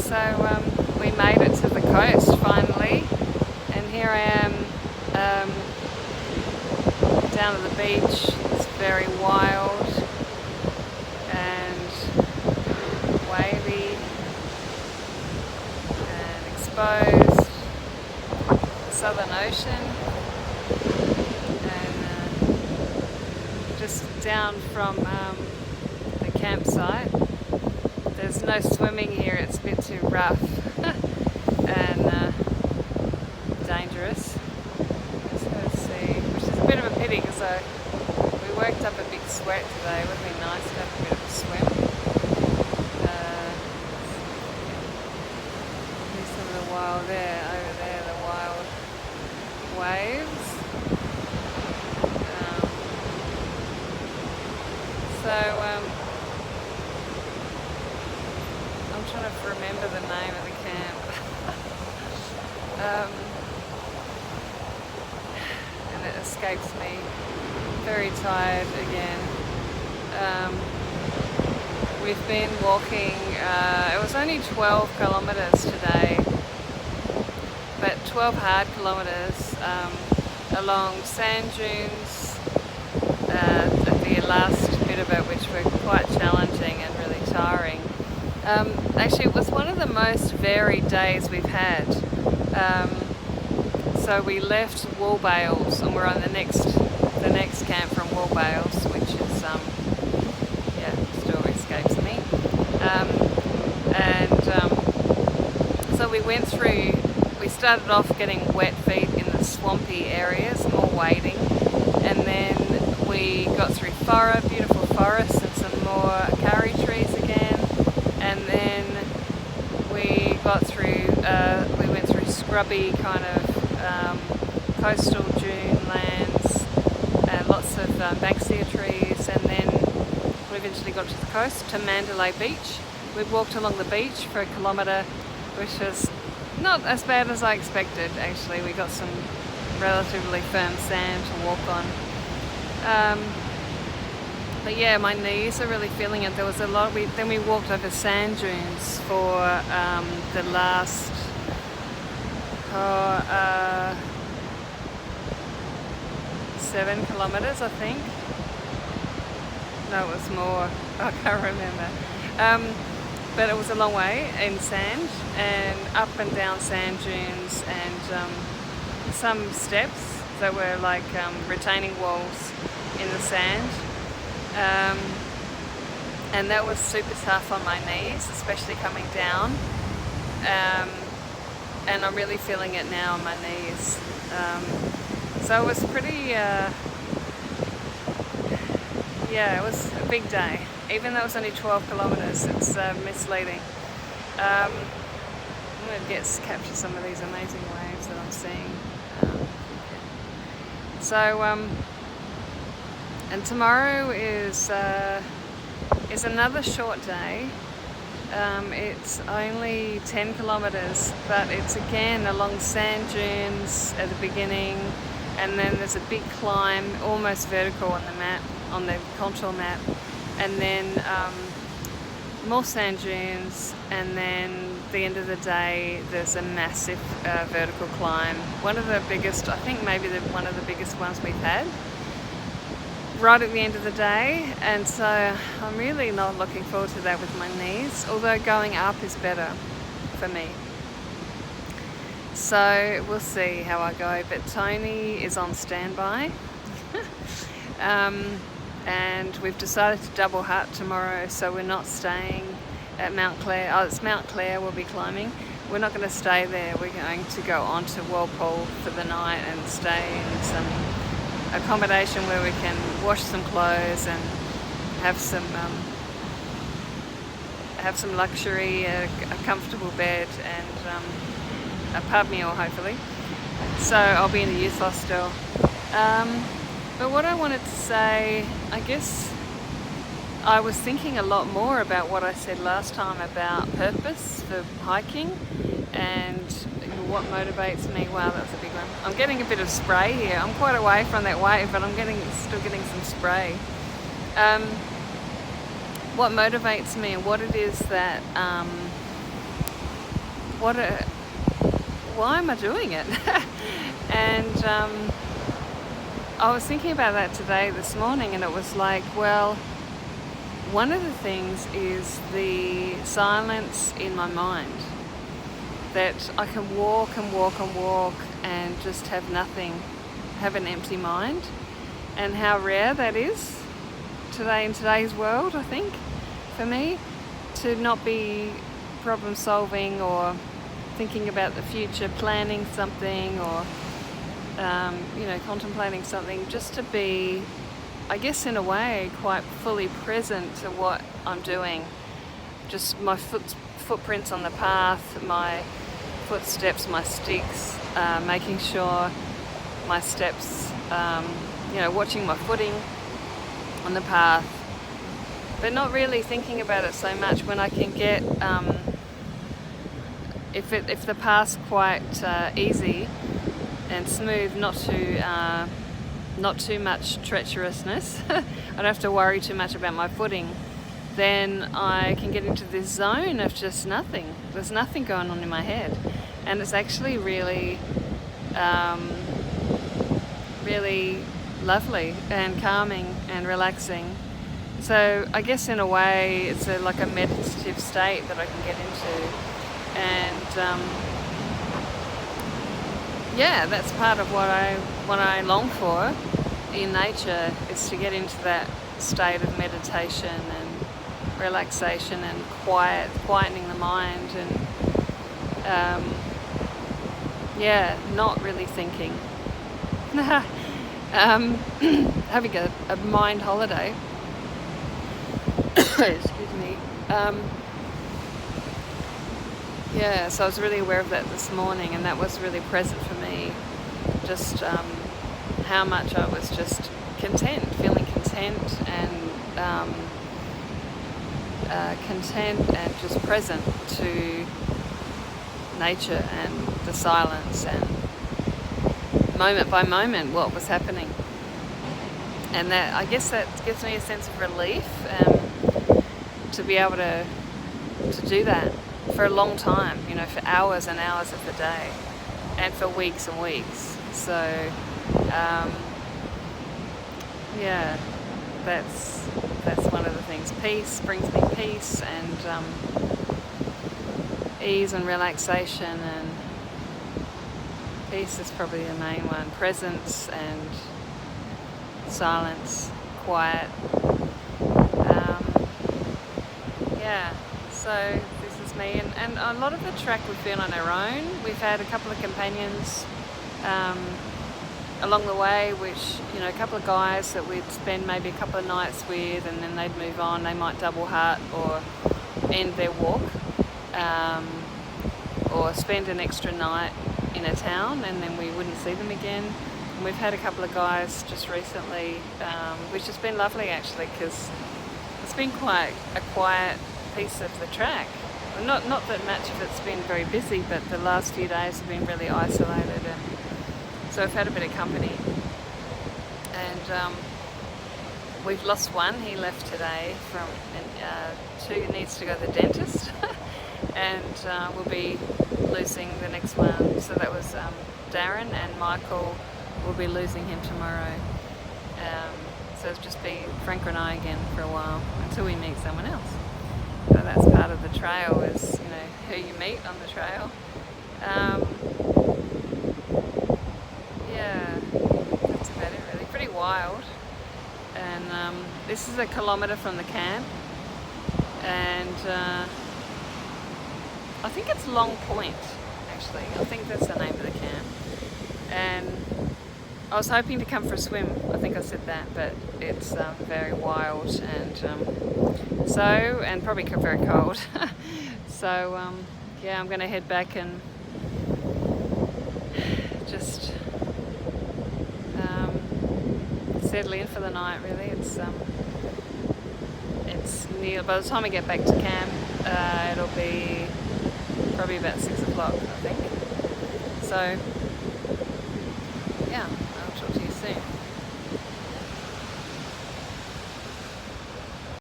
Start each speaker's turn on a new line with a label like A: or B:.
A: we made it to the coast finally, and here I am down at the beach. It's very wild and wavy and exposed. The Southern Ocean, and just down from the campsite. There's no swimming here, it's a bit too rough and dangerous. So let's see, which is a bit of a pity because we worked up a big sweat today. It would be nice to have a bit of a swim. Here's some of the wild there, over there, the wild waves. I'm trying to remember the name of the camp. And it escapes me. Very tired again. We've been walking, it was only 12 kilometres today, but 12 hard kilometres along sand dunes at the last bit of it, which were quite challenging and really tiring. Actually, it was one of the most varied days we've had. So we left Woolbales and we're on the next camp from Woolbales, which is still escapes me. So we started off getting wet feet in the swampy areas, more wading, and then we got through beautiful forests and some more karri trees again, and then we went through scrubby kind of coastal dune lands and lots of banksia trees, and then we eventually got to the coast, to Mandalay Beach. We walked along the beach for a kilometre, which was not as bad as I expected actually. We got some relatively firm sand to walk on. But yeah, my knees are really feeling it. There was a lot. Then we walked over sand dunes for the last 7 kilometres, I think. No, it was more. I can't remember. But it was a long way in sand and up and down sand dunes and some steps that were like retaining walls in the sand. And that was super tough on my knees, especially coming down. And I'm really feeling it now on my knees. So it was pretty, it was a big day. Even though it was only 12 kilometres, it's misleading. I'm going to capture some of these amazing waves that I'm seeing. And tomorrow is another short day. It's only 10 kilometres, but it's again along sand dunes at the beginning, and then there's a big climb, almost vertical on the map, on the contour map, and then more sand dunes, and then the end of the day there's a massive vertical climb. One of the biggest, I think maybe one of the biggest ones we've had, right at the end of the day, and so I'm really not looking forward to that with my knees, although going up is better for me. So we'll see how I go, but Tony is on standby. And we've decided to double hut tomorrow, so we're not staying at Mount Clare. Oh, it's Mount Clare we'll be climbing. We're not going to stay there. We're going to go on to Walpole for the night and stay in some accommodation where we can wash some clothes and have some luxury, a comfortable bed and a pub meal hopefully. So I'll be in the youth hostel. But what I wanted to say, I guess I was thinking a lot more about what I said last time about purpose for hiking and what motivates me. Wow, that was a big one. I'm getting a bit of spray here. I'm quite away from that wave, but I'm still getting some spray. What motivates me and what it is that why am I doing it? And I was thinking about that this morning, and it was like, well, one of the things is the silence in my mind, that I can walk and walk and walk and just have nothing, have an empty mind, and how rare that is today in today's world, I think, for me, to not be problem solving or thinking about the future, planning something, or contemplating something, just to be, I guess in a way, quite fully present to what I'm doing. Just my footprints on the path, my footsteps, my sticks, making sure my steps, watching my footing on the path, but not really thinking about it so much. When I can get, if the path's quite easy and smooth, not too much treacherousness, I don't have to worry too much about my footing, then I can get into this zone of just nothing. There's nothing going on in my head, and it's actually really really lovely and calming and relaxing. So I guess in a way it's like a meditative state that I can get into, and that's part of what I long for in nature, is to get into that state of meditation and relaxation and quietening the mind, and not really thinking. Having a mind holiday. Excuse me. So I was really aware of that this morning, and that was really present for me. Just how much I was just feeling content and just present to nature and the silence, and moment by moment what was happening. And that, I guess, that gives me a sense of relief, to be able to do that for a long time, for hours and hours of the day, and for weeks and weeks. So that's one of the things. Peace brings me peace, and ease and relaxation, and peace is probably the main one. Presence and silence, quiet. So this is me, and a lot of the track we've been on our own. We've had a couple of companions along the way, which, a couple of guys that we'd spend maybe a couple of nights with, and then they'd move on. They might double heart or end their walk, or spend an extra night in a town, and then we wouldn't see them again. And we've had a couple of guys just recently, which has been lovely actually, because it's been quite a quiet piece of the track. Not that much of it's been very busy, but the last few days have been really isolated, and so I've had a bit of company. And we've lost one. He left today two needs to go to the dentist, and we'll be losing the next one. So that was Darren, and Michael will be losing him tomorrow. So it'll just be Frank and I again for a while until we meet someone else. So that's part of the trail, is who you meet on the trail. That's about it really. Pretty wild. And this is 1 kilometre from the camp, and I think it's Long Point actually. I think that's the name of the camp. And I was hoping to come for a swim. I think I said that, but it's very wild, and probably very cold. So I'm going to head back and just settle in for the night. Really, it's near. By the time I get back to camp, it'll be probably about 6 o'clock, I think. So yeah.